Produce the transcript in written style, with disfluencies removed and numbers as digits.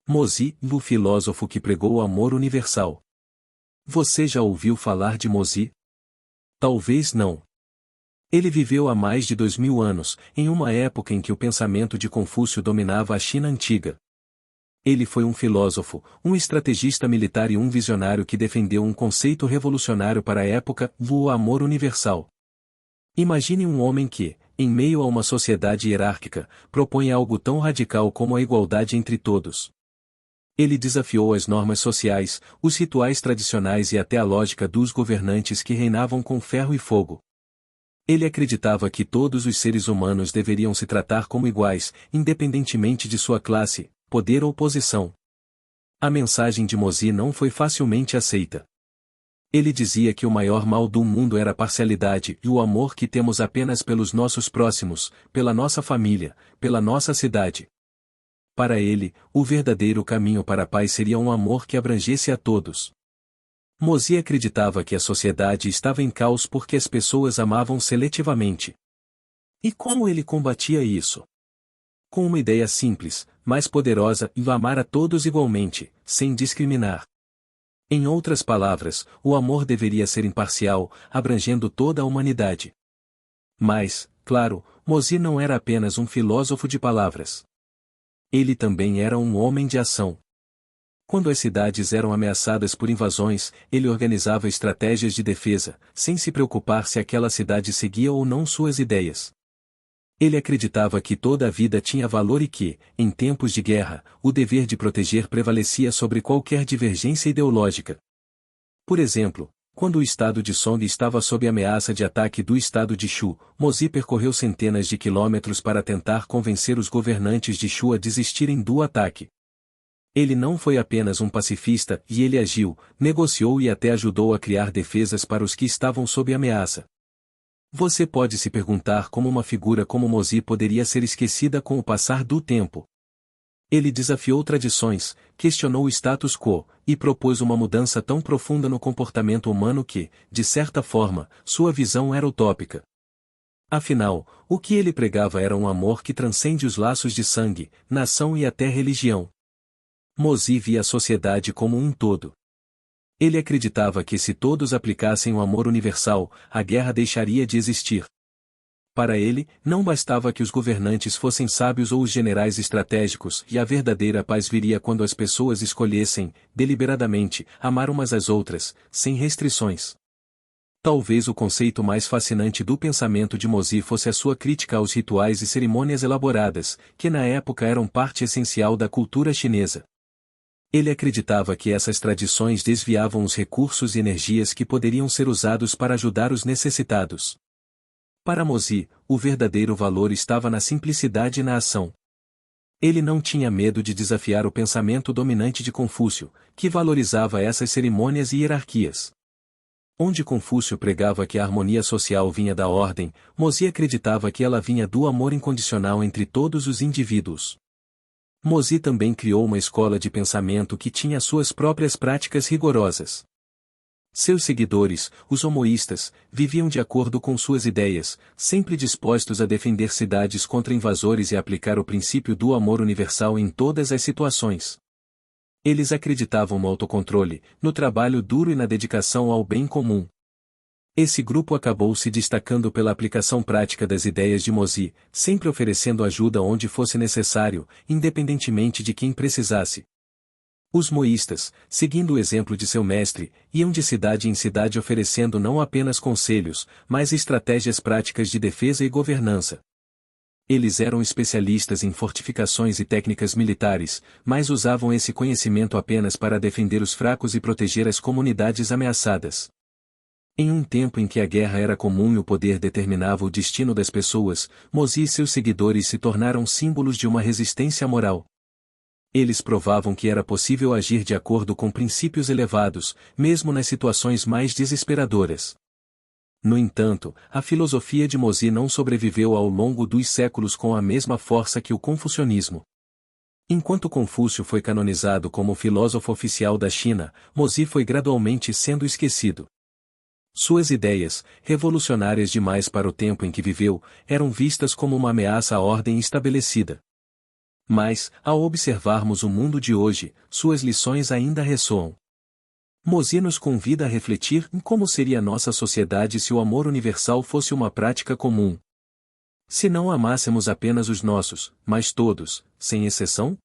Mozi, o filósofo que pregou o amor universal. Você já ouviu falar de Mozi? Talvez não. Ele viveu há mais de 2000 anos, em uma época em que o pensamento de Confúcio dominava a China antiga. Ele foi um filósofo, um estrategista militar e um visionário que defendeu um conceito revolucionário para a época, o amor universal. Imagine um homem que, em meio a uma sociedade hierárquica, propõe algo tão radical como a igualdade entre todos. Ele desafiou as normas sociais, os rituais tradicionais e até a lógica dos governantes que reinavam com ferro e fogo. Ele acreditava que todos os seres humanos deveriam se tratar como iguais, independentemente de sua classe, poder ou posição. A mensagem de Mozi não foi facilmente aceita. Ele dizia que o maior mal do mundo era a parcialidade e o amor que temos apenas pelos nossos próximos, pela nossa família, pela nossa cidade. Para ele, o verdadeiro caminho para a paz seria um amor que abrangesse a todos. Mozi acreditava que a sociedade estava em caos porque as pessoas amavam seletivamente. E como ele combatia isso? Com uma ideia simples, mas poderosa, e amar a todos igualmente, sem discriminar. Em outras palavras, o amor deveria ser imparcial, abrangendo toda a humanidade. Mas, claro, Mozi não era apenas um filósofo de palavras. Ele também era um homem de ação. Quando as cidades eram ameaçadas por invasões, ele organizava estratégias de defesa, sem se preocupar se aquela cidade seguia ou não suas ideias. Ele acreditava que toda a vida tinha valor e que, em tempos de guerra, o dever de proteger prevalecia sobre qualquer divergência ideológica. Por exemplo, quando o estado de Song estava sob ameaça de ataque do estado de Shu, Mozi percorreu centenas de quilômetros para tentar convencer os governantes de Shu a desistirem do ataque. Ele não foi apenas um pacifista, e ele agiu, negociou e até ajudou a criar defesas para os que estavam sob ameaça. Você pode se perguntar como uma figura como Mozi poderia ser esquecida com o passar do tempo. Ele desafiou tradições, questionou o status quo, e propôs uma mudança tão profunda no comportamento humano que, de certa forma, sua visão era utópica. Afinal, o que ele pregava era um amor que transcende os laços de sangue, nação e até religião. Mozi via a sociedade como um todo. Ele acreditava que se todos aplicassem o amor universal, a guerra deixaria de existir. Para ele, não bastava que os governantes fossem sábios ou os generais estratégicos, e a verdadeira paz viria quando as pessoas escolhessem, deliberadamente, amar umas às outras, sem restrições. Talvez o conceito mais fascinante do pensamento de Mozi fosse a sua crítica aos rituais e cerimônias elaboradas, que na época eram parte essencial da cultura chinesa. Ele acreditava que essas tradições desviavam os recursos e energias que poderiam ser usados para ajudar os necessitados. Para Mozi, o verdadeiro valor estava na simplicidade e na ação. Ele não tinha medo de desafiar o pensamento dominante de Confúcio, que valorizava essas cerimônias e hierarquias. Onde Confúcio pregava que a harmonia social vinha da ordem, Mozi acreditava que ela vinha do amor incondicional entre todos os indivíduos. Mozi também criou uma escola de pensamento que tinha suas próprias práticas rigorosas. Seus seguidores, os homoístas, viviam de acordo com suas ideias, sempre dispostos a defender cidades contra invasores e aplicar o princípio do amor universal em todas as situações. Eles acreditavam no autocontrole, no trabalho duro e na dedicação ao bem comum. Esse grupo acabou se destacando pela aplicação prática das ideias de Mozi, sempre oferecendo ajuda onde fosse necessário, independentemente de quem precisasse. Os moístas, seguindo o exemplo de seu mestre, iam de cidade em cidade oferecendo não apenas conselhos, mas estratégias práticas de defesa e governança. Eles eram especialistas em fortificações e técnicas militares, mas usavam esse conhecimento apenas para defender os fracos e proteger as comunidades ameaçadas. Em um tempo em que a guerra era comum e o poder determinava o destino das pessoas, Mozi e seus seguidores se tornaram símbolos de uma resistência moral. Eles provavam que era possível agir de acordo com princípios elevados, mesmo nas situações mais desesperadoras. No entanto, a filosofia de Mozi não sobreviveu ao longo dos séculos com a mesma força que o confucionismo. Enquanto Confúcio foi canonizado como filósofo oficial da China, Mozi foi gradualmente sendo esquecido. Suas ideias, revolucionárias demais para o tempo em que viveu, eram vistas como uma ameaça à ordem estabelecida. Mas, ao observarmos o mundo de hoje, suas lições ainda ressoam. Mozi nos convida a refletir em como seria nossa sociedade se o amor universal fosse uma prática comum. Se não amássemos apenas os nossos, mas todos, sem exceção?